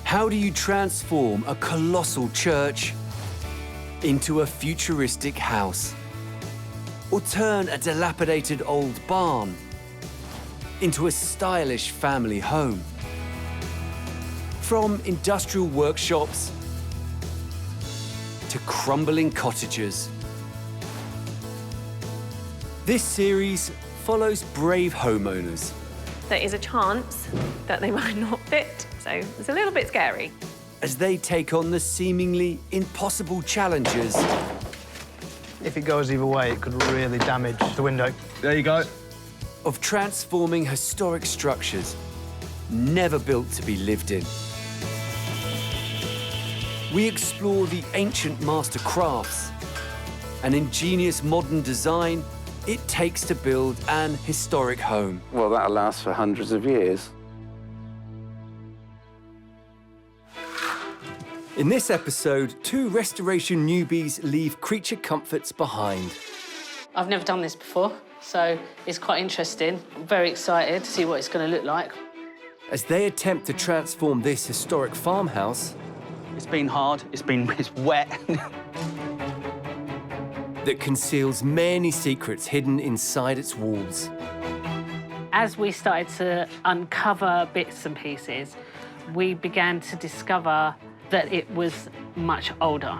How do you transform a colossal church into a futuristic house? Or turn a dilapidated old barn into a stylish family home? From industrial workshops to crumbling cottages, this series follows brave homeowners. There is a chance that they might not fit, so it's a little bit scary. As they take on the seemingly impossible challenges. If it goes either way, it could really damage the window. There you go. Of transforming historic structures never built to be lived in. We explore the ancient master crafts and ingenious modern design it takes to build an historic home. Well, that'll last for hundreds of years. In this episode, two restoration newbies leave creature comforts behind. I've never done this before, so it's quite interesting. I'm very excited to see what it's going to look like. As they attempt to transform this historic farmhouse. It's been hard, it's wet. That conceals many secrets hidden inside its walls. As we started to uncover bits and pieces, we began to discover that it was much older.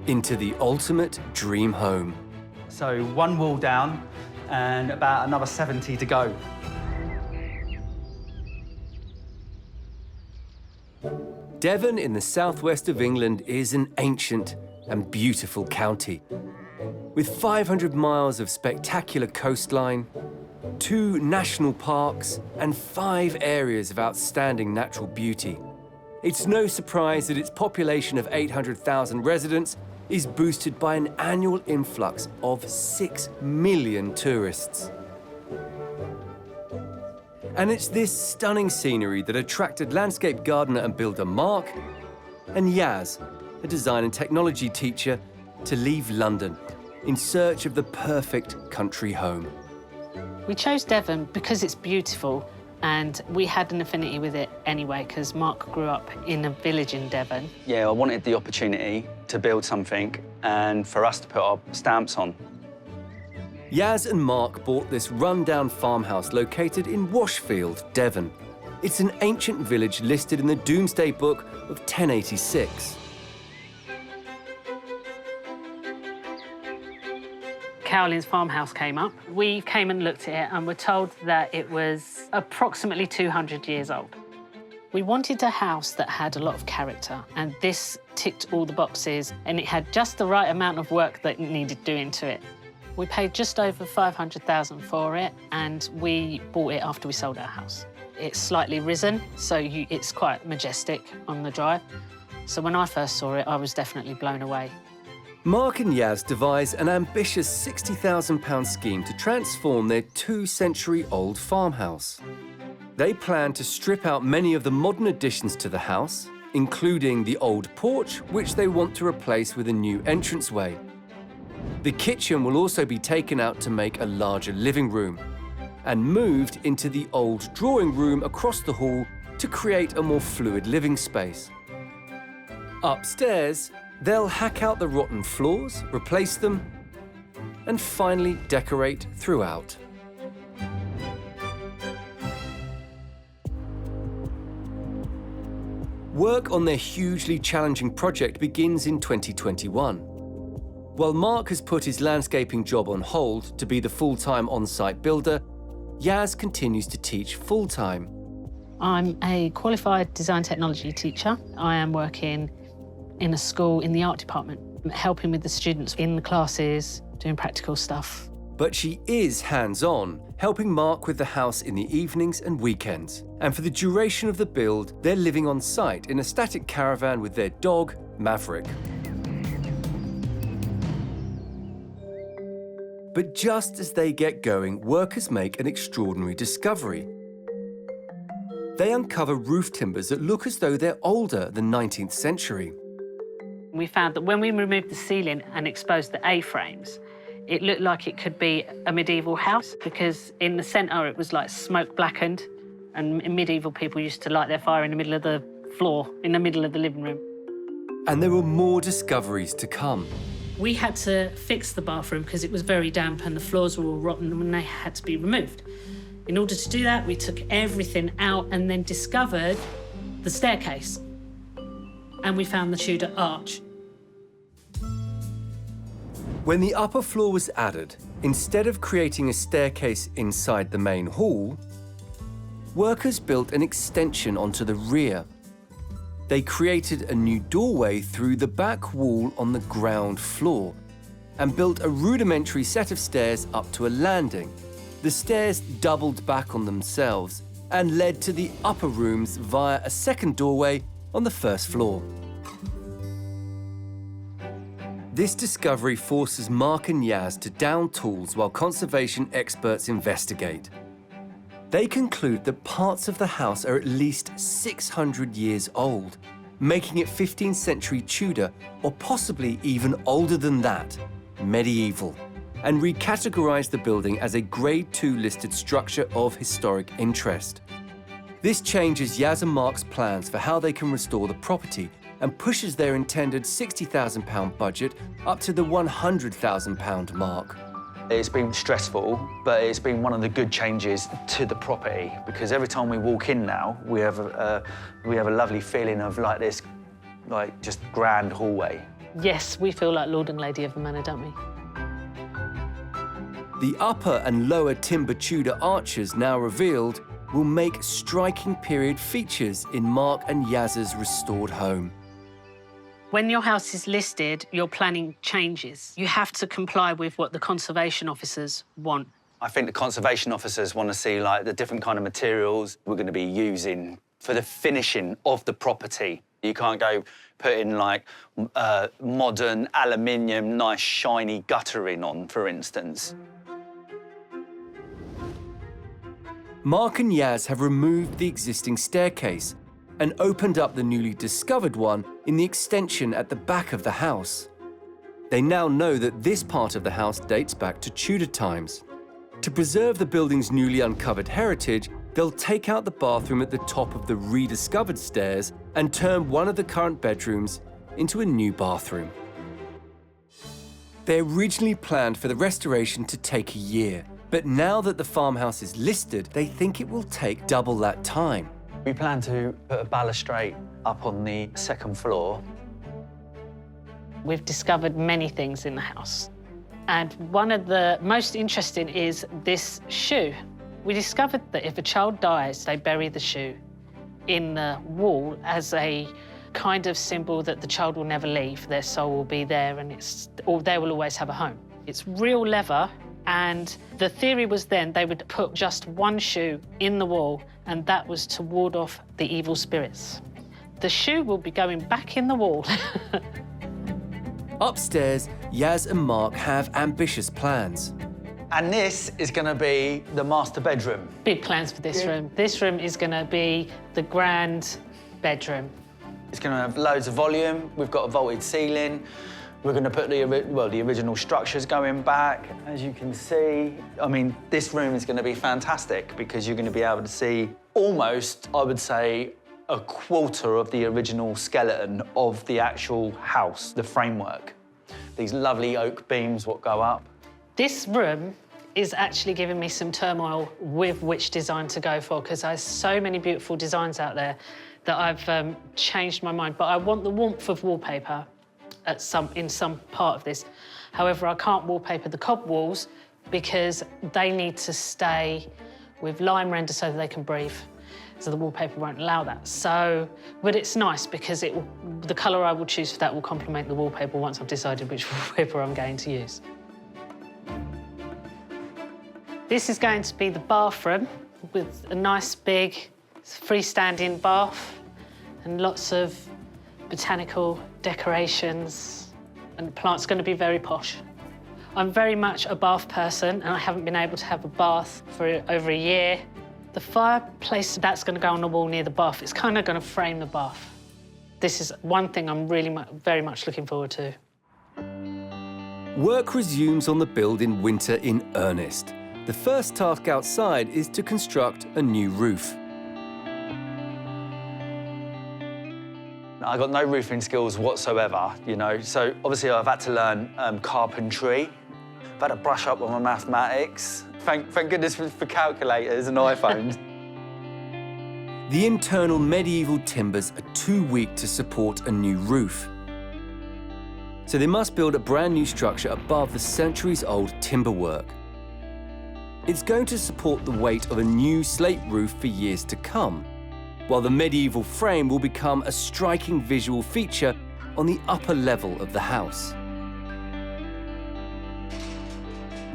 Into the ultimate dream home. So 1 wall down and about another 70 to go. Devon in the southwest of England is an ancient and beautiful county. With 500 miles of spectacular coastline, 2 national parks, and 5 areas of outstanding natural beauty. It's no surprise that its population of 800,000 residents is boosted by an annual influx of 6 million tourists. And it's this stunning scenery that attracted landscape gardener and builder Mark and Yazz, a design and technology teacher, to leave London in search of the perfect country home. We chose Devon because it's beautiful, and we had an affinity with it anyway, because Mark grew up in a village in Devon. Yeah, I wanted the opportunity to build something and for us to put our stamps on. Yazz and Mark bought this run-down farmhouse located in Washfield, Devon. It's an ancient village listed in the Domesday Book of 1086. Cowling's farmhouse came up. We came and looked at it and were told that it was approximately 200 years old. We wanted a house that had a lot of character, and this ticked all the boxes, and it had just the right amount of work that needed doing to it. We paid just over $500,000 for it, and we bought it after we sold our house. It's slightly risen, so it's quite majestic on the drive. So when I first saw it, I was definitely blown away. Mark and Yazz devise an ambitious £60,000 scheme to transform their 2-century-old farmhouse. They plan to strip out many of the modern additions to the house, including the old porch, which they want to replace with a new entranceway. The kitchen will also be taken out to make a larger living room and moved into the old drawing room across the hall to create a more fluid living space. Upstairs, they'll hack out the rotten floors, replace them, and finally decorate throughout. Work on their hugely challenging project begins in 2021. While Mark has put his landscaping job on hold to be the full-time on-site builder, Yazz continues to teach full-time. I'm a qualified design technology teacher. I am working in a school in the art department, helping with the students in the classes, doing practical stuff. But she is hands-on, helping Mark with the house in the evenings and weekends. And for the duration of the build, they're living on site in a static caravan with their dog, Maverick. But just as they get going, workers make an extraordinary discovery. They uncover roof timbers that look as though they're older than 19th century. We found that when we removed the ceiling and exposed the A-frames, it looked like it could be a medieval house, because in the centre it was like smoke blackened, and medieval people used to light their fire in the middle of the floor in the middle of the living room. And there were more discoveries to come. We had to fix the bathroom because it was very damp and the floors were all rotten and they had to be removed. In order to do that, we took everything out and then discovered the staircase. And we found the Tudor arch. When the upper floor was added, instead of creating a staircase inside the main hall, workers built an extension onto the rear. They created a new doorway through the back wall on the ground floor and built a rudimentary set of stairs up to a landing. The stairs doubled back on themselves and led to the upper rooms via a second doorway on the first floor. This discovery forces Mark and Yazz to down tools while conservation experts investigate. They conclude that parts of the house are at least 600 years old, making it 15th century Tudor or possibly even older than that, medieval, and recategorize the building as a Grade 2 listed structure of historic interest. This changes Yazz and Mark's plans for how they can restore the property and pushes their intended £60,000 budget up to the £100,000 mark. It's been stressful, but it's been one of the good changes to the property because every time we walk in now, we have a lovely feeling of like this, like just grand hallway. Yes, we feel like Lord and Lady of the Manor, don't we? The upper and lower timber Tudor arches now revealed will make striking period features in Mark and Yazz's restored home. When your house is listed, your planning changes. You have to comply with what the conservation officers want. I think the conservation officers want to see like the different kind of materials we're going to be using for the finishing of the property. You can't go putting like modern aluminium, nice shiny guttering on, for instance. Mark and Yazz have removed the existing staircase and opened up the newly discovered one in the extension at the back of the house. They now know that this part of the house dates back to Tudor times. To preserve the building's newly uncovered heritage, they'll take out the bathroom at the top of the rediscovered stairs and turn one of the current bedrooms into a new bathroom. They originally planned for the restoration to take a year, but now that the farmhouse is listed, they think it will take double that time. We plan to put a balustrade up on the second floor. We've discovered many things in the house. And one of the most interesting is this shoe. We discovered that if a child dies, they bury the shoe in the wall as a kind of symbol that the child will never leave. Their soul will be there and they will always have a home. It's real leather, and the theory was then they would put just one shoe in the wall, and that was to ward off the evil spirits. The shoe will be going back in the wall. Upstairs, Yazz and Mark have ambitious plans. And this is going to be the master bedroom. Big plans for this room. This room is going to be the grand bedroom. It's going to have loads of volume. We've got a vaulted ceiling. We're going to put the original structures going back, as you can see. I mean, this room is going to be fantastic because you're going to be able to see almost, I would say, a quarter of the original skeleton of the actual house, the framework. These lovely oak beams what go up. This room is actually giving me some turmoil with which design to go for, because there's so many beautiful designs out there that I've changed my mind. But I want the warmth of wallpaper in some part of this. However, I can't wallpaper the cob walls because they need to stay with lime render so that they can breathe. So the wallpaper won't allow that. So, but it's nice because the colour I will choose for that will complement the wallpaper once I've decided which wallpaper I'm going to use. This is going to be the bathroom with a nice big freestanding bath and lots of botanical decorations, and the plant's going to be very posh. I'm very much a bath person and I haven't been able to have a bath for over a year. The fireplace that's going to go on the wall near the bath, it's kind of going to frame the bath. This is one thing I'm really very much looking forward to. Work resumes on the build in winter in earnest. The first task outside is to construct a new roof. I got no roofing skills whatsoever, you know, so obviously I've had to learn carpentry. I've had to brush up on my mathematics. Thank goodness for calculators and iPhones. The internal medieval timbers are too weak to support a new roof. So they must build a brand new structure above the centuries-old timberwork. It's going to support the weight of a new slate roof for years to come, while the medieval frame will become a striking visual feature on the upper level of the house.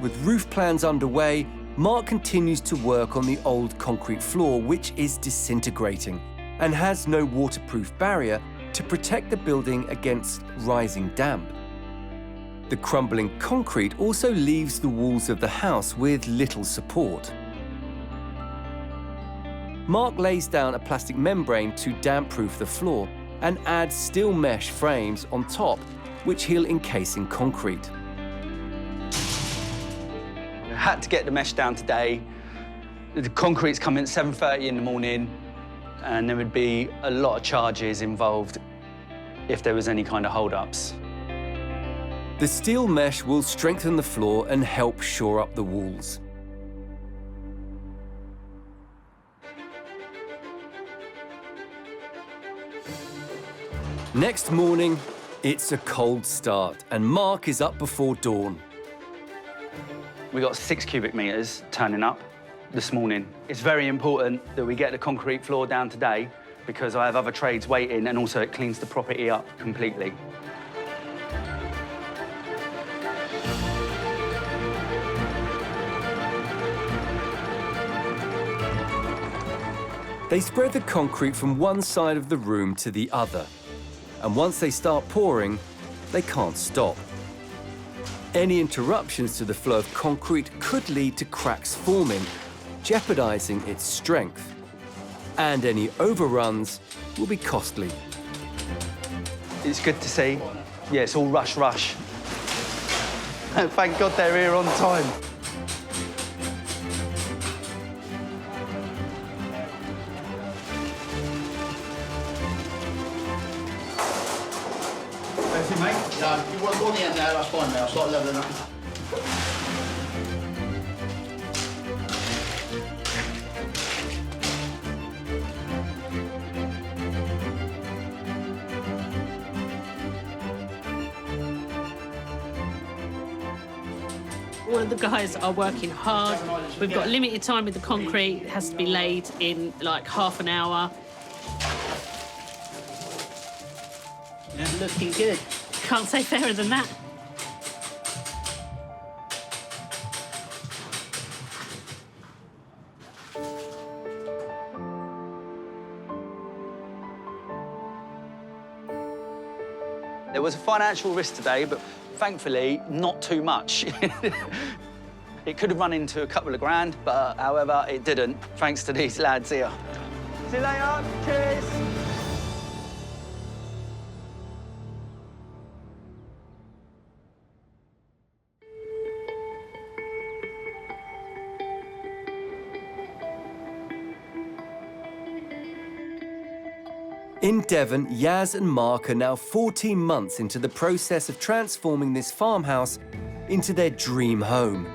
With roof plans underway, Mark continues to work on the old concrete floor, which is disintegrating and has no waterproof barrier to protect the building against rising damp. The crumbling concrete also leaves the walls of the house with little support. Mark lays down a plastic membrane to damp-proof the floor and adds steel mesh frames on top, which he'll encase in concrete. I had to get the mesh down today. The concrete's coming at 7:30 in the morning, and there would be a lot of charges involved if there was any kind of hold-ups. The steel mesh will strengthen the floor and help shore up the walls. Next morning, it's a cold start, and Mark is up before dawn. We got 6 cubic metres turning up this morning. It's very important that we get the concrete floor down today because I have other trades waiting, and also it cleans the property up completely. They spread the concrete from one side of the room to the other, and once they start pouring, they can't stop. Any interruptions to the flow of concrete could lead to cracks forming, jeopardizing its strength. And any overruns will be costly. It's good to see. Yeah, it's all rush. Thank God they're here on time. Anything, mate? No, you want to go on the end now, that's fine, mate. I'll start levelling up. All of the guys are working hard. We've got limited time with the concrete. It has to be laid in like half an hour. Yeah. Looking good. Can't say fairer than that. There was a financial risk today, but thankfully, not too much. It could have run into a couple of grand, but however, it didn't, thanks to these lads here. See you later. Cheers. In Devon, Yazz and Mark are now 14 months into the process of transforming this farmhouse into their dream home.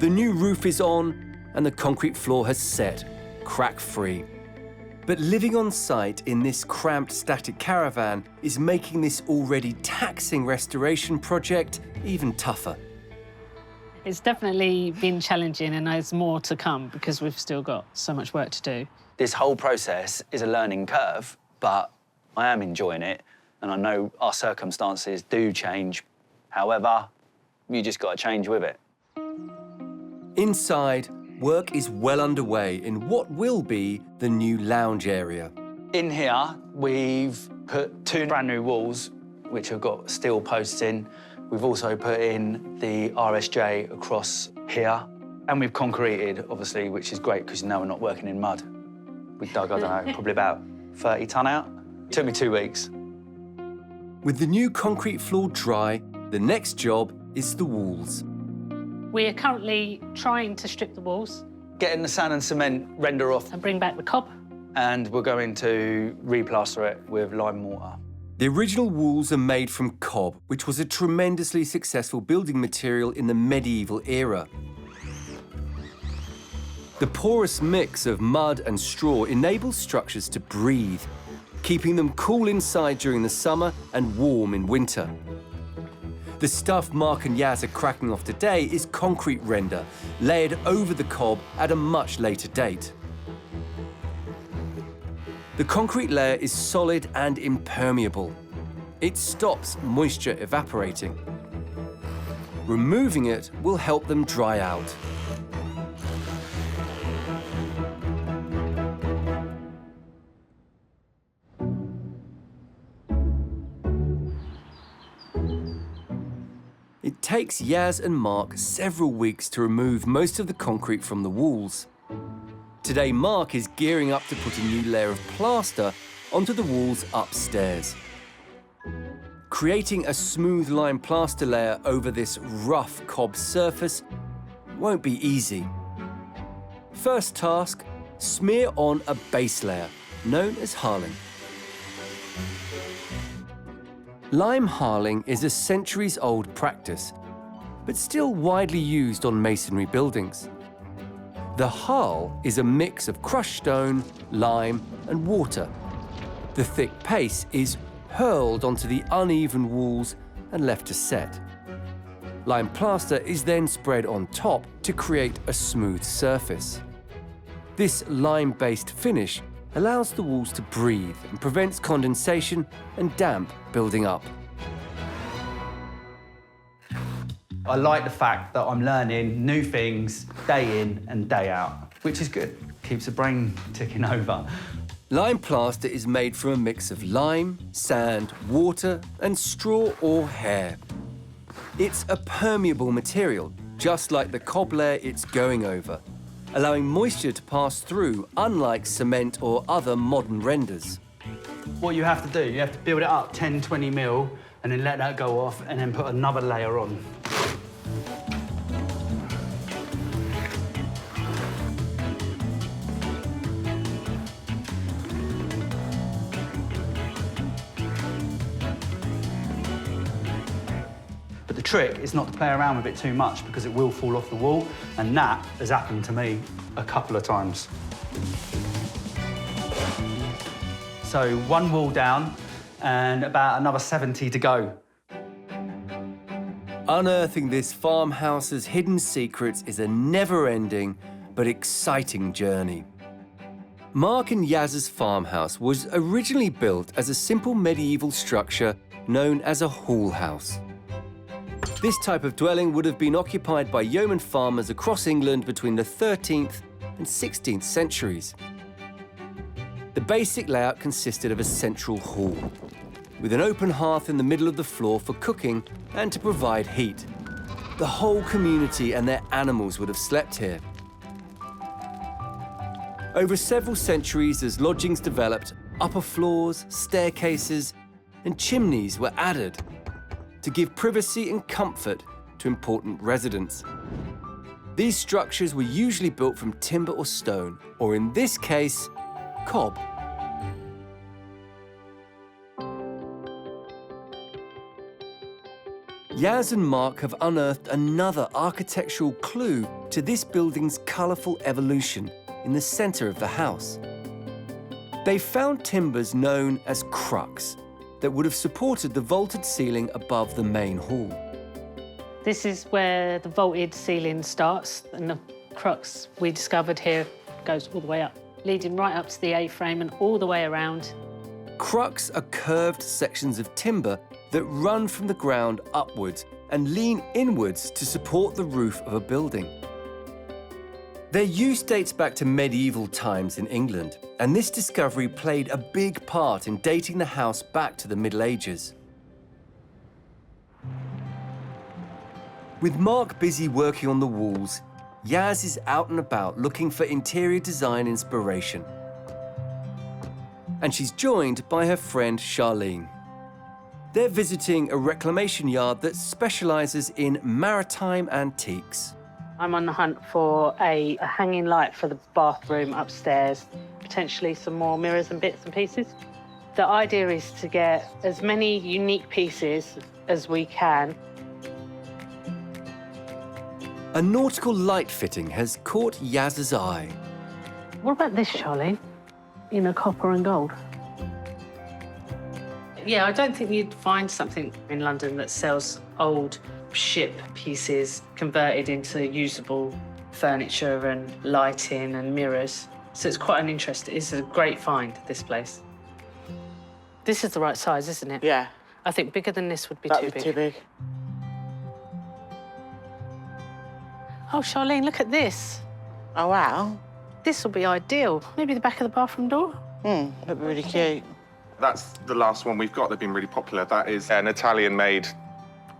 The new roof is on and the concrete floor has set, crack-free. But living on site in this cramped static caravan is making this already taxing restoration project even tougher. It's definitely been challenging, and there's more to come because we've still got so much work to do. This whole process is a learning curve, but I am enjoying it, and I know our circumstances do change. However, you just got to change with it. Inside, work is well underway in what will be the new lounge area. In here, we've put 2 brand new walls, which have got steel posts in. We've also put in the RSJ across here, and we've concreted, obviously, which is great because now we're not working in mud. We dug, I don't know, probably about 30 tonne out. Took me 2 weeks. With the new concrete floor dry, the next job is the walls. We are currently trying to strip the walls. getting the sand and cement render off, And bring back the cob. and we're going to replaster it with lime mortar. The original walls are made from cob, which was a tremendously successful building material in the medieval era. The porous mix of mud and straw enables structures to breathe, keeping them cool inside during the summer and warm in winter. The stuff Mark and Yazz are cracking off today is concrete render, layered over the cob at a much later date. The concrete layer is solid and impermeable. It stops moisture evaporating. Removing it will help them dry out. It takes Yazz and Mark several weeks to remove most of the concrete from the walls. Today, Mark is gearing up to put a new layer of plaster onto the walls upstairs. Creating a smooth lime plaster layer over this rough cob surface won't be easy. First task, smear on a base layer, known as harling. Lime harling is a centuries-old practice, but still widely used on masonry buildings. The harl is a mix of crushed stone, lime, and water. The thick paste is hurled onto the uneven walls and left to set. Lime plaster is then spread on top to create a smooth surface. This lime-based finish allows the walls to breathe and prevents condensation and damp building up. I like the fact that I'm learning new things day in and day out, which is good. Keeps the brain ticking over. Lime plaster is made from a mix of lime, sand, water, and straw or hair. It's a permeable material, just like the cob layer it's going over, allowing moisture to pass through, unlike cement or other modern renders. What you have to do, you have to build it up 10, 20 mil, and then let that go off, and then put another layer on. But the trick is not to play around with it too much because it will fall off the wall, and that has happened to me a couple of times. So one wall down and about another 70 to go. Unearthing this farmhouse's hidden secrets is a never-ending but exciting journey. Mark and Yazz's farmhouse was originally built as a simple medieval structure known as a hall house. This type of dwelling would have been occupied by yeoman farmers across England between the 13th and 16th centuries. The basic layout consisted of a central hall, with an open hearth in the middle of the floor for cooking and to provide heat. The whole community and their animals would have slept here. Over several centuries, as lodgings developed, upper floors, staircases, and chimneys were added to give privacy and comfort to important residents. These structures were usually built from timber or stone, or in this case, cob. Yazz and Mark have unearthed another architectural clue to this building's colourful evolution in the centre of the house. They found timbers known as crux that would have supported the vaulted ceiling above the main hall. This is where the vaulted ceiling starts, and the crux we discovered here goes all the way up, leading right up to the A-frame and all the way around. Crux are curved sections of timber that run from the ground upwards and lean inwards to support the roof of a building. Their use dates back to medieval times in England, and this discovery played a big part in dating the house back to the Middle Ages. With Mark busy working on the walls, Yazz is out and about looking for interior design inspiration. And she's joined by her friend Charlene. They're visiting a reclamation yard that specialises in maritime antiques. I'm on the hunt for a hanging light for the bathroom upstairs, potentially some more mirrors and bits and pieces. The idea is to get as many unique pieces as we can. A nautical light fitting has caught Yazz's eye. What about this, Charlene? You know, copper and gold. Yeah, I don't think you'd find something in London that sells old ship pieces converted into usable furniture and lighting and mirrors. So it's quite an interest. It's a great find, this place. This is the right size, isn't it? Yeah. I think bigger than this would be That'd too be big. too big. Oh, Charlene, look at this. Oh, wow. This will be ideal. Maybe the back of the bathroom door? That'd be really cute. That's the last one we've got. They've been really popular. That is an Italian-made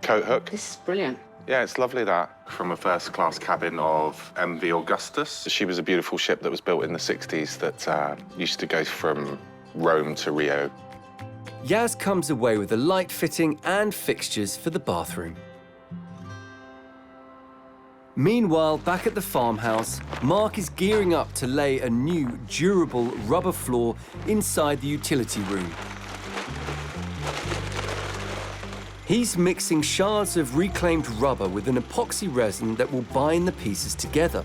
coat hook. This is brilliant. Yeah, it's lovely, that. From a first-class cabin of MV Augustus. She was a beautiful ship that was built in the 60s that used to go from Rome to Rio. Yazz comes away with a light fitting and fixtures for the bathroom. Meanwhile, back at the farmhouse, Mark is gearing up to lay a new, durable rubber floor inside the utility room. He's mixing shards of reclaimed rubber with an epoxy resin that will bind the pieces together.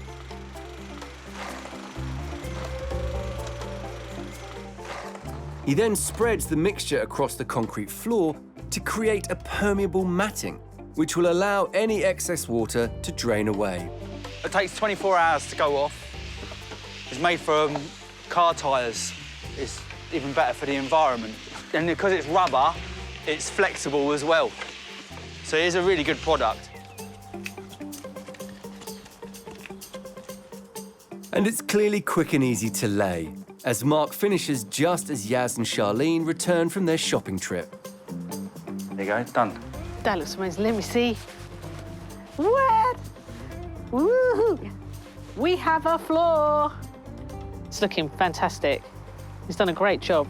He then spreads the mixture across the concrete floor to create a permeable matting, which will allow any excess water to drain away. It takes 24 hours to go off. It's made from car tyres. It's even better for the environment. And because it's rubber, it's flexible as well. So it is a really good product. And it's clearly quick and easy to lay, as Mark finishes just as Yazz and Charlene return from their shopping trip. There you go, done. That looks amazing. Let me see. What? Woo! We have a floor. It's looking fantastic. He's done a great job.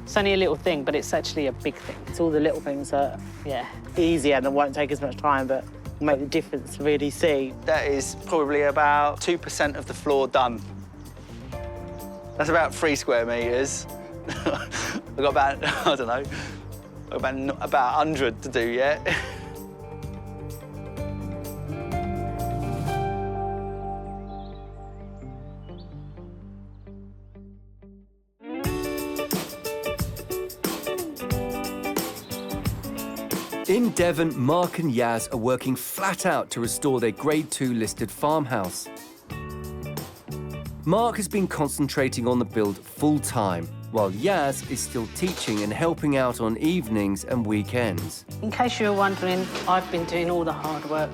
It's only a little thing, but it's actually a big thing. It's all the little things that Yeah. are easier and won't take as much time, but make the difference to really see. That is probably about 2% of the floor done. That's about 3 square metres. I've got about, I don't know, about 100 to do yet. In Devon, Mark and Yazz are working flat out to restore their Grade 2 listed farmhouse. Mark has been concentrating on the build full-time, while Yazz is still teaching and helping out on evenings and weekends. In case you were wondering, I've been doing all the hard work.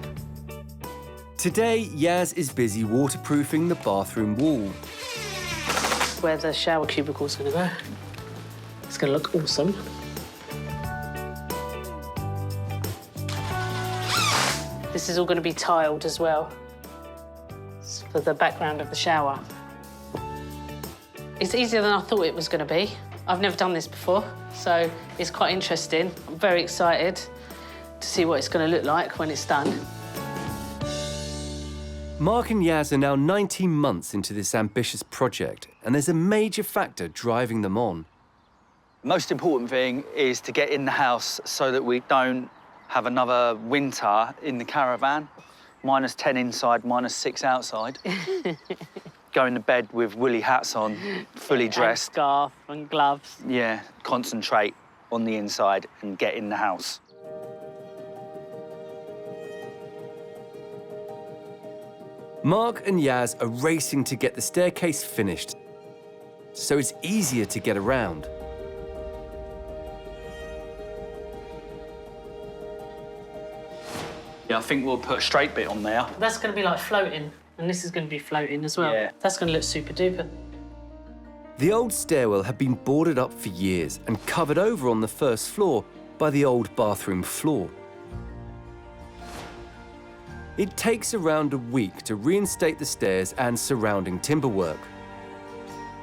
Today, Yazz is busy waterproofing the bathroom wall. Where the shower cubicle's gonna go. It's gonna look awesome. This is all gonna be tiled as well. It's for the background of the shower. It's easier than I thought it was gonna be. I've never done this before, so it's quite interesting. I'm very excited to see what it's gonna look like when it's done. Mark and Yazz are now 19 months into this ambitious project, and there's a major factor driving them on. Most important thing is to get in the house so that we don't have another winter in the caravan. -10 inside, -6 outside. Going to bed with woolly hats on, fully dressed. And scarf and gloves. Yeah, concentrate on the inside and get in the house. Mark and Yazz are racing to get the staircase finished, so it's easier to get around. Yeah, I think we'll put a straight bit on there. That's gonna be like floating, and this is gonna be floating as well. Yeah. That's gonna look super duper. The old stairwell had been boarded up for years and covered over on the first floor by the old bathroom floor. It takes around a week to reinstate the stairs and surrounding timberwork.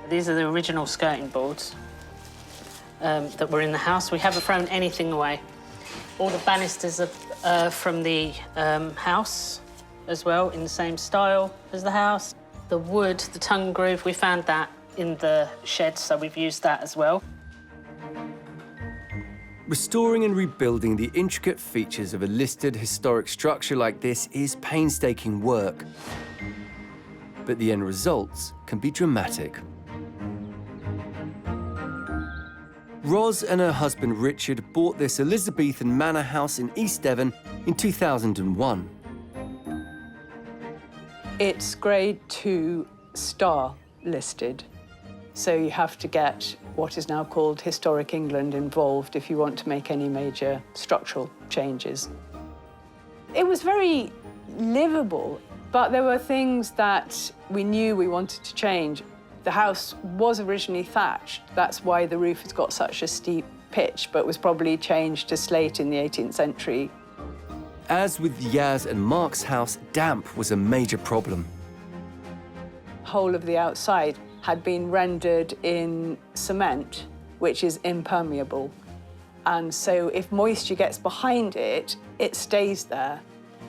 These are the original skirting boards that were in the house. We haven't thrown anything away. All the banisters are from the house. as well, in the same style as the house. The wood, the tongue groove, we found that in the shed, so we've used that as well. Restoring and rebuilding the intricate features of a listed historic structure like this is painstaking work. But the end results can be dramatic. Ros and her husband Richard bought this Elizabethan manor house in East Devon in 2001. It's grade 2 star listed. So you have to get what is now called Historic England involved if you want to make any major structural changes. It was very livable, but there were things that we knew we wanted to change. The house was originally thatched. That's why the roof has got such a steep pitch, but was probably changed to slate in the 18th century. As with Yazz and Mark's house, damp was a major problem. The whole of the outside had been rendered in cement, which is impermeable. And so if moisture gets behind it, it stays there.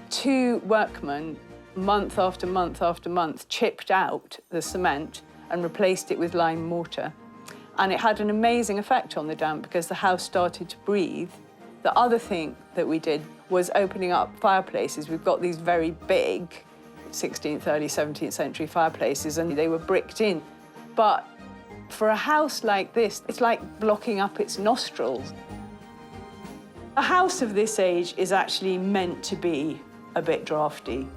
2 workmen, month after month after month, chipped out the cement and replaced it with lime mortar. And it had an amazing effect on the damp because the house started to breathe. The other thing that we did was opening up fireplaces. We've got these very big 16th, early 17th century fireplaces, and they were bricked in. But for a house like this, it's like blocking up its nostrils. A house of this age is actually meant to be a bit drafty.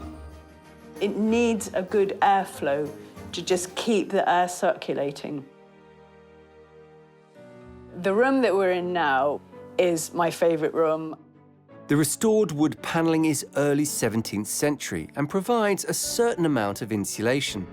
It needs a good airflow to just keep the air circulating. The room that we're in now is my favourite room. The restored wood panelling is early 17th century and provides a certain amount of insulation.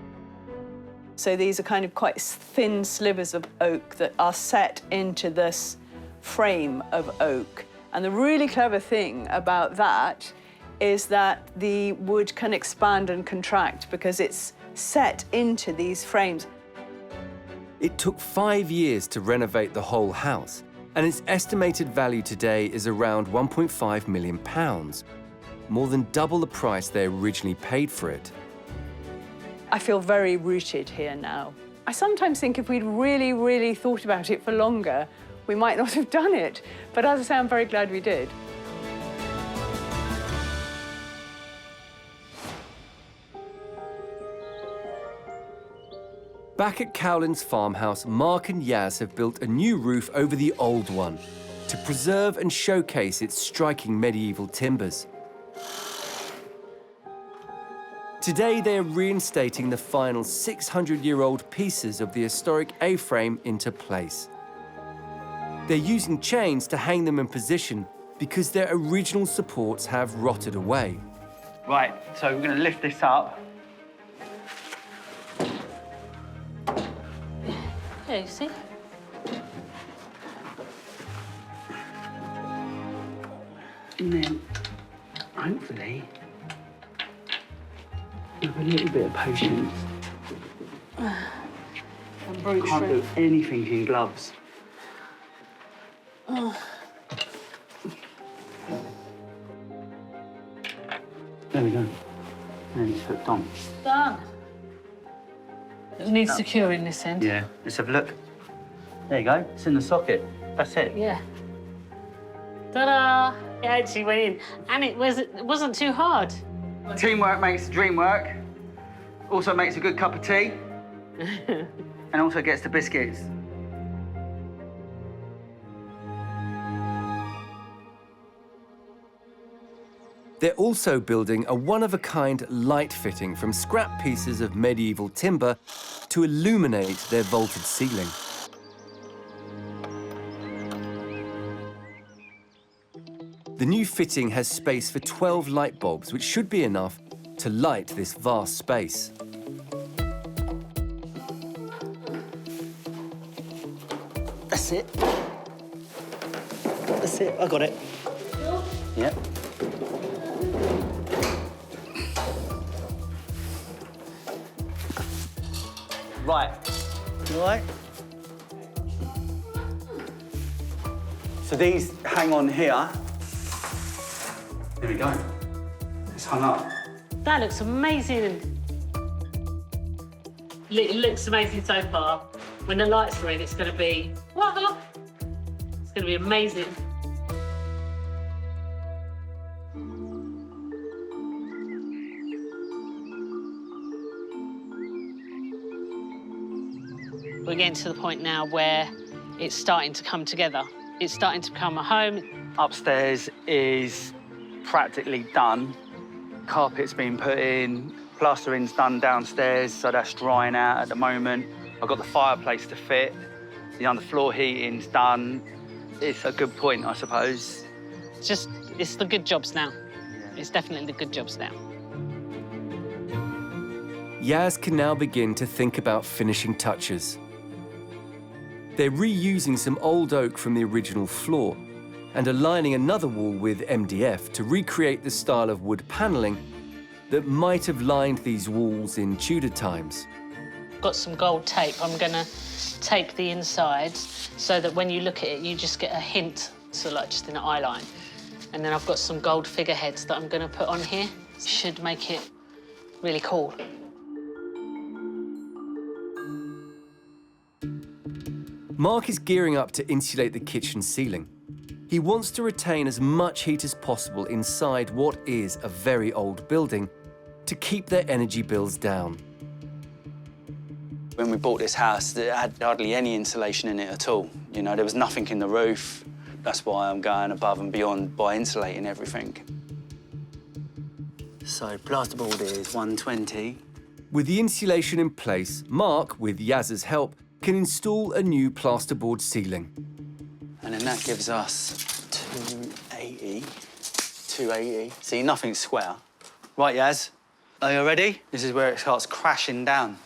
So these are kind of quite thin slivers of oak that are set into this frame of oak. And the really clever thing about that is that the wood can expand and contract because it's set into these frames. It took 5 years to renovate the whole house, and its estimated value today is around £1.5 million, more than double the price they originally paid for it. I feel very rooted here now. I sometimes think if we'd really, really thought about it for longer, we might not have done it. But as I say, I'm very glad we did. Back at Cowlin's farmhouse, Mark and Yazz have built a new roof over the old one to preserve and showcase its striking medieval timbers. Today, they're reinstating the final 600-year-old pieces of the historic A-frame into place. They're using chains to hang them in position because their original supports have rotted away. Right, so we're going to lift this up. Yeah, you see? And then, hopefully, with a little bit of patience, can't do anything in gloves. There we go. And it's hooked on. Done. It needs securing this end. Yeah, let's have a look. There you go, it's in the socket. That's it. Yeah. Ta-da! It actually went in, and it wasn't too hard. Teamwork makes the dream work. Also makes a good cup of tea. And also gets the biscuits. They're also building a one-of-a-kind light fitting from scrap pieces of medieval timber to illuminate their vaulted ceiling. The new fitting has space for 12 light bulbs, which should be enough to light this vast space. That's it. That's it, I got it. Yep. Right. You all right? So these hang on here. There we go. It's hung up. That looks amazing. It looks amazing so far. When the lights are in, it's going to be, whoa, it's going to be amazing. We're getting to the point now where it's starting to come together. It's starting to become a home. Upstairs is practically done. Carpet's been put in, plastering's done downstairs, so that's drying out at the moment. I've got the fireplace to fit, the underfloor heating's done. It's a good point, I suppose. It's the good jobs now. It's definitely the good jobs now. Yazz can now begin to think about finishing touches. They're reusing some old oak from the original floor and aligning another wall with MDF to recreate the style of wood panelling that might have lined these walls in Tudor times. Got some gold tape. I'm going to tape the insides so that when you look at it, you just get a hint, so like just an eye line. And then I've got some gold figureheads that I'm going to put on here. Should make it really cool. Mark is gearing up to insulate the kitchen ceiling. He wants to retain as much heat as possible inside what is a very old building to keep their energy bills down. When we bought this house, it had hardly any insulation in it at all. You know, there was nothing in the roof. That's why I'm going above and beyond by insulating everything. So plasterboard is 120. With the insulation in place, Mark, with Yazz's help, can install a new plasterboard ceiling. And then that gives us 280. 280. See, nothing's square. Right, Yazz, are you ready? This is where it starts crashing down.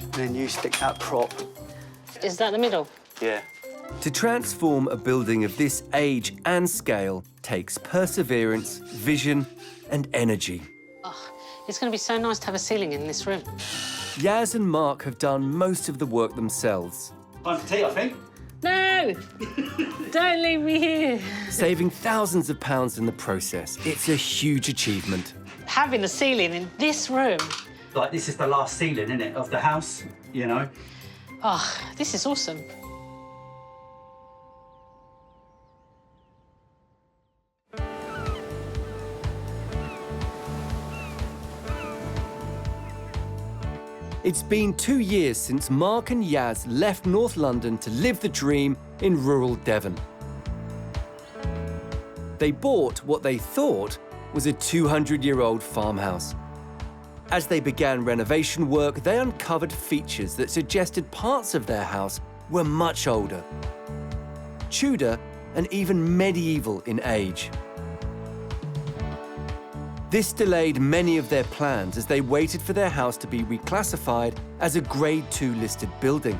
And then you stick that prop. Is that the middle? Yeah. To transform a building of this age and scale takes perseverance, vision, and energy. It's going to be so nice to have a ceiling in this room. Yazz and Mark have done most of the work themselves. Time for tea, I think. No! Don't leave me here. Saving thousands of pounds in the process. It's a huge achievement. Having a ceiling in this room. Like, this is the last ceiling, isn't it, of the house, you know? Oh, this is awesome. It's been 2 years since Mark and Yazz left North London to live the dream in rural Devon. They bought what they thought was a 200-year-old farmhouse. As they began renovation work, they uncovered features that suggested parts of their house were much older, Tudor and even medieval in age. This delayed many of their plans as they waited for their house to be reclassified as a Grade 2 listed building.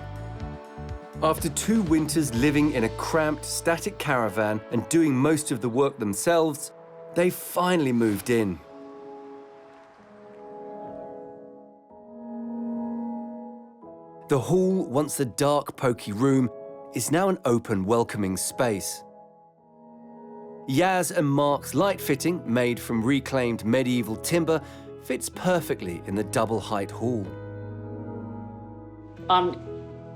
After 2 winters living in a cramped, static caravan and doing most of the work themselves, they finally moved in. The hall, once a dark, poky room, is now an open, welcoming space. Yazz and Mark's light fitting, made from reclaimed medieval timber, fits perfectly in the double-height hall. I'm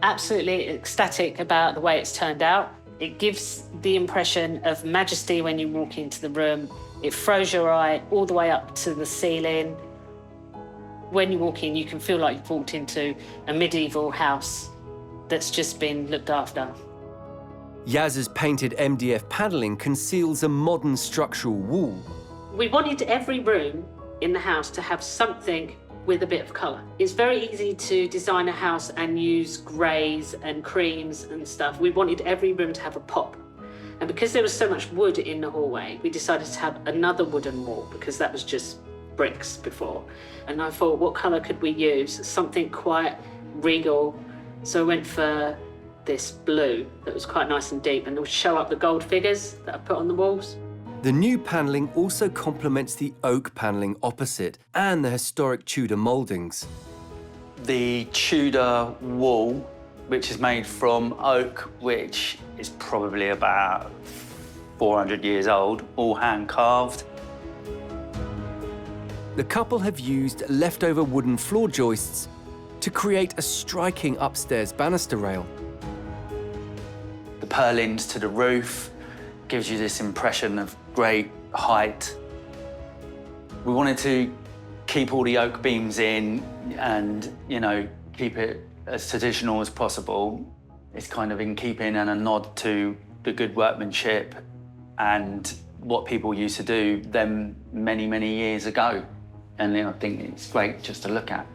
absolutely ecstatic about the way it's turned out. It gives the impression of majesty when you walk into the room. It throws your eye all the way up to the ceiling. When you walk in, you can feel like you've walked into a medieval house that's just been looked after. Yazz's painted MDF panelling conceals a modern structural wall. We wanted every room in the house to have something with a bit of colour. It's very easy to design a house and use greys and creams and stuff. We wanted every room to have a pop. And because there was so much wood in the hallway, we decided to have another wooden wall because that was just bricks before. And I thought, what colour could we use? Something quite regal. So I went for this blue that was quite nice and deep, and it would show up the gold figures that I put on the walls. The new panelling also complements the oak panelling opposite and the historic Tudor mouldings. The Tudor wall, which is made from oak, which is probably about 400 years old, all hand-carved. The couple have used leftover wooden floor joists to create a striking upstairs banister rail. The purlins to the roof gives you this impression of great height. We wanted to keep all the oak beams in and, you know, keep it as traditional as possible. It's kind of in keeping and a nod to the good workmanship and what people used to do then many, many years ago. And I think it's great just to look at.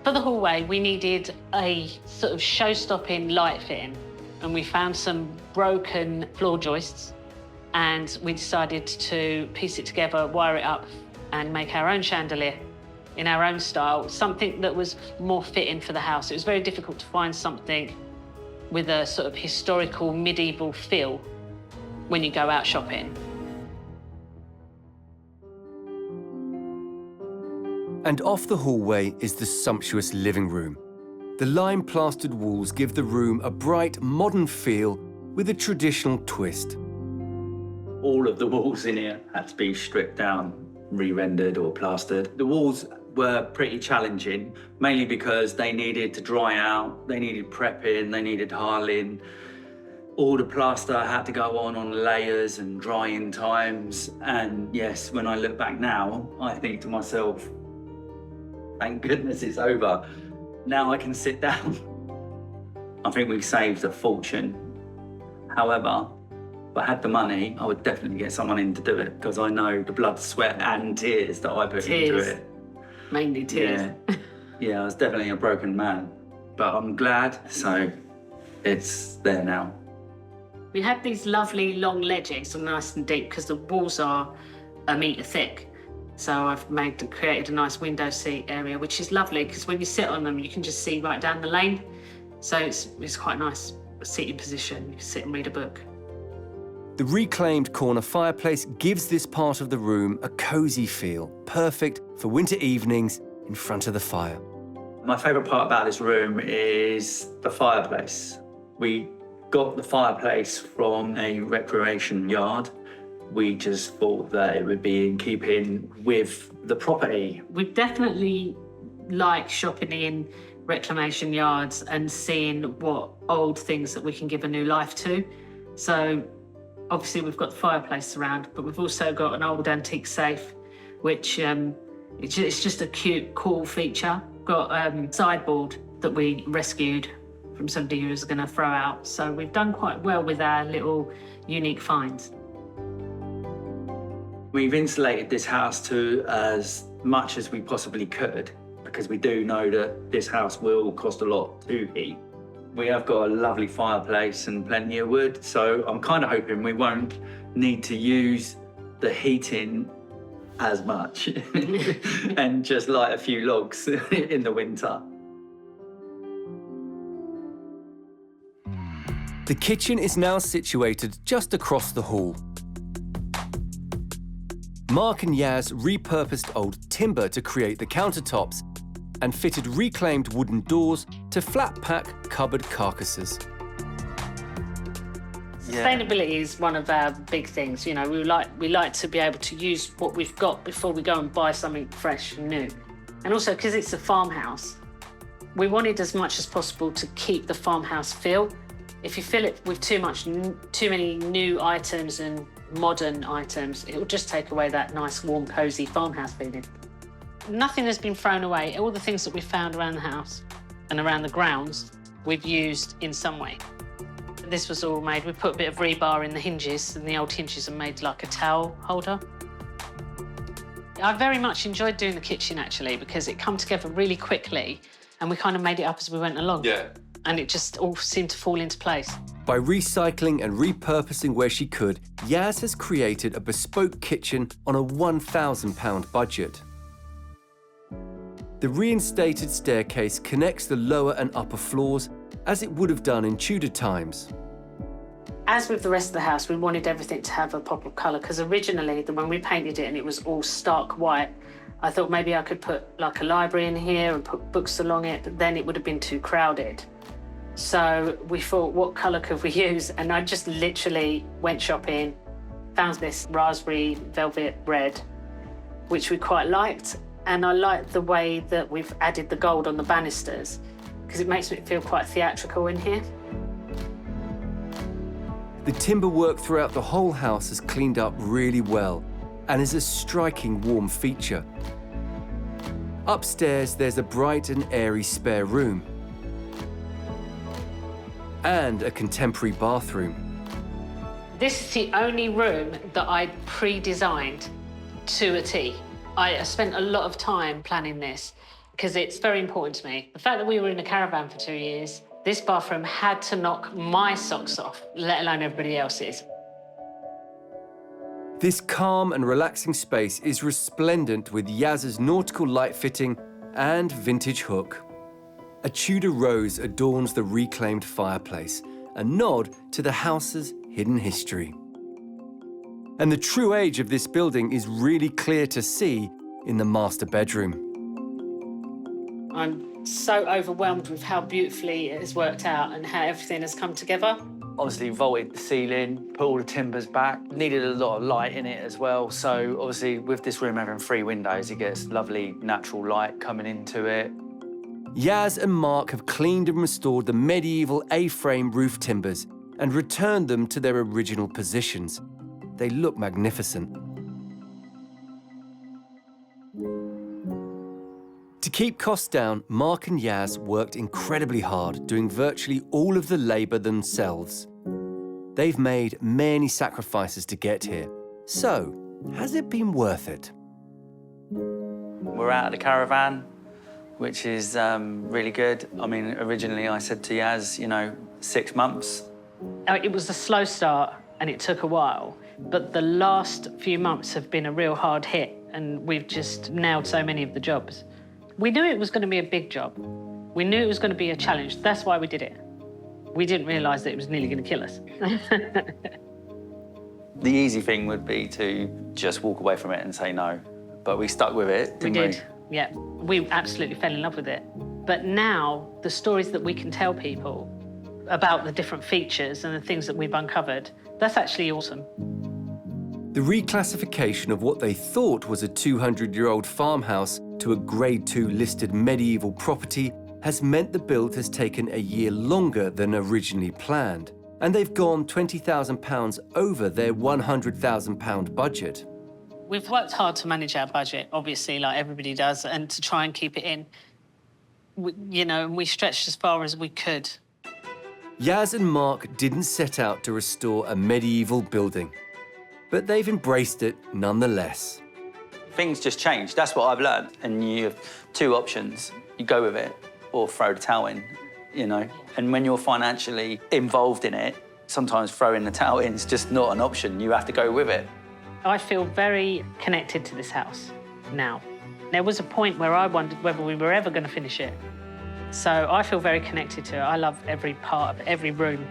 For the hallway, we needed a sort of show-stopping light fitting, and we found some broken floor joists, and we decided to piece it together, wire it up, and make our own chandelier in our own style, something that was more fitting for the house. It was very difficult to find something with a sort of historical medieval feel when you go out shopping. And off the hallway is the sumptuous living room. The lime-plastered walls give the room a bright, modern feel with a traditional twist. All of the walls in here had to be stripped down, re-rendered or plastered. The walls were pretty challenging, mainly because they needed to dry out, they needed prepping, they needed harling. All the plaster had to go on layers and drying times. And yes, when I look back now, I think to myself, thank goodness it's over. Now I can sit down. I think we saved a fortune. However, if I had the money, I would definitely get someone in to do it, because I know the blood, sweat and tears that I put into it. Mainly tears. Yeah, I was definitely a broken man, but I'm glad, so it's there now. We had these lovely long ledges, nice and deep, because the walls are 1 metre thick. So I've created a nice window seat area, which is lovely, because when you sit on them, you can just see right down the lane. So it's quite a nice seating position. You can sit and read a book. The reclaimed corner fireplace gives this part of the room a cosy feel, perfect for winter evenings in front of the fire. My favourite part about this room is the fireplace. We got the fireplace from a recreation yard. We just thought that it would be in keeping with the property. We definitely like shopping in reclamation yards and seeing what old things that we can give a new life to. So obviously we've got the fireplace around, but we've also got an old antique safe, which it's just a cute, cool feature. Got a sideboard that we rescued from somebody who was going to throw out. So we've done quite well with our little unique finds. We've insulated this house to as much as we possibly could, because we do know that this house will cost a lot to heat. We have got a lovely fireplace and plenty of wood, so I'm kind of hoping we won't need to use the heating as much and just light a few logs in the winter. The kitchen is now situated just across the hall. Mark and Yazz repurposed old timber to create the countertops and fitted reclaimed wooden doors to flat-pack cupboard carcasses. Sustainability is one of our big things. You know, we like to be able to use what we've got before we go and buy something fresh and new. And also, because it's a farmhouse, we wanted as much as possible to keep the farmhouse feel. If you fill it with too many new items and modern items, it will just take away that nice, warm, cosy farmhouse feeling. Nothing has been thrown away. All the things that we've found around the house and around the grounds, we've used in some way. This was all made. We put a bit of rebar in the hinges, and the old hinges are made like a towel holder. I very much enjoyed doing the kitchen, actually, because it came together really quickly, and we kind of made it up as we went along. Yeah. And it just all seemed to fall into place. By recycling and repurposing where she could, Yazz has created a bespoke kitchen on a £1,000 budget. The reinstated staircase connects the lower and upper floors as it would have done in Tudor times. As with the rest of the house, we wanted everything to have a pop of colour, because originally, when we painted it and it was all stark white, I thought maybe I could put like a library in here and put books along it, but then it would have been too crowded. So we thought, what colour could we use? And I just literally went shopping, found this raspberry velvet red, which we quite liked. And I liked the way that we've added the gold on the banisters, because it makes it feel quite theatrical in here. The timber work throughout the whole house has cleaned up really well and is a striking warm feature. Upstairs, there's a bright and airy spare room and a contemporary bathroom. This is the only room that I pre-designed to a T. I spent a lot of time planning this because it's very important to me. The fact that we were in a caravan for 2 years, this bathroom had to knock my socks off, let alone everybody else's. This calm and relaxing space is resplendent with Yazz's nautical light fitting and vintage hook. A Tudor rose adorns the reclaimed fireplace, a nod to the house's hidden history. And the true age of this building is really clear to see in the master bedroom. I'm so overwhelmed with how beautifully it has worked out and how everything has come together. Obviously vaulted the ceiling, put all the timbers back. Needed a lot of light in it as well. So obviously with this room having 3 windows, it gets lovely natural light coming into it. Yazz and Mark have cleaned and restored the medieval A-frame roof timbers and returned them to their original positions. They look magnificent. To keep costs down, Mark and Yazz worked incredibly hard, doing virtually all of the labour themselves. They've made many sacrifices to get here. So, has it been worth it? We're out of the caravan, which is really good. I mean, originally I said to Yazz, you know, 6 months. It was a slow start and it took a while, but the last few months have been a real hard hit and we've just nailed so many of the jobs. We knew it was going to be a big job. We knew it was going to be a challenge. That's why we did it. We didn't realise that it was nearly going to kill us. The easy thing would be to just walk away from it and say no, but we stuck with it, didn't we? We did, yeah. We absolutely fell in love with it. But now, the stories that we can tell people about the different features and the things that we've uncovered, that's actually awesome. The reclassification of what they thought was a 200-year-old farmhouse to a Grade 2 listed medieval property has meant the build has taken a year longer than originally planned, and they've gone £20,000 over their £100,000 budget. We've worked hard to manage our budget, obviously, like everybody does, and to try and keep it in. We stretched as far as we could. Yazz and Mark didn't set out to restore a medieval building, but they've embraced it nonetheless. Things just change. That's what I've learned. And you have 2 options. You go with it or throw the towel in, you know? And when you're financially involved in it, sometimes throwing the towel in is just not an option. You have to go with it. I feel very connected to this house now. There was a point where I wondered whether we were ever going to finish it. So I feel very connected to it. I love every part of every room.